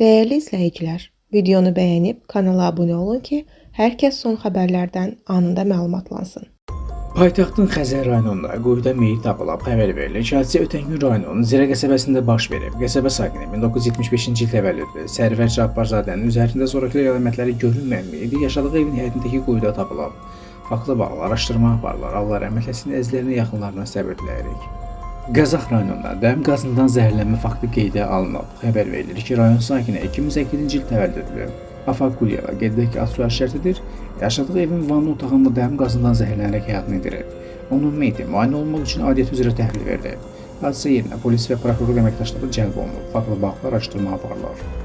Değerli izləyicilər, videonu bəyənib kanala abunə olun ki, hər kəs son xəbərlərdən anında məlumatlansın. Paytaxtın Xəzər rayonunda quyuda meyit tapılıb xəbər verilir ki, hadisə ötən gün rayonun Zirə qəsəbəsində baş verib. Qəsəbə sakini 1975-ci il təvəllüdlü Sərvər Cabbarzadənin üzərində zorakılıq əlamətləri görünməyən meyidi yaşadığı evin həyətindəki quyuda tapılıb. Faktla bağlı araşdırma aparılır. Allah rəhmət etsin, əzizlərinə, yaxınlarına səbir diləyirik. Qazax rayonunda dəm qazından zəhərlənmə faktı qeydə alınıb. Xəbər verilir ki, rayon sakini 2008-ci il təvəllüdlü Afaq Quliyeva qeydedək ki, ad-soyad şərtidir. Yaşadığı evin vanna otağında dəm qazından zəhərlənərək həyatını itirib. Onun meyiti müayinə olunmaq üçün aidiyyəti üzrə təhvil verilib. Hadisə yerinə polis və prokurorluq əməkdaşları cəlb olunub. Faktla bağlı araşdırma aparılır.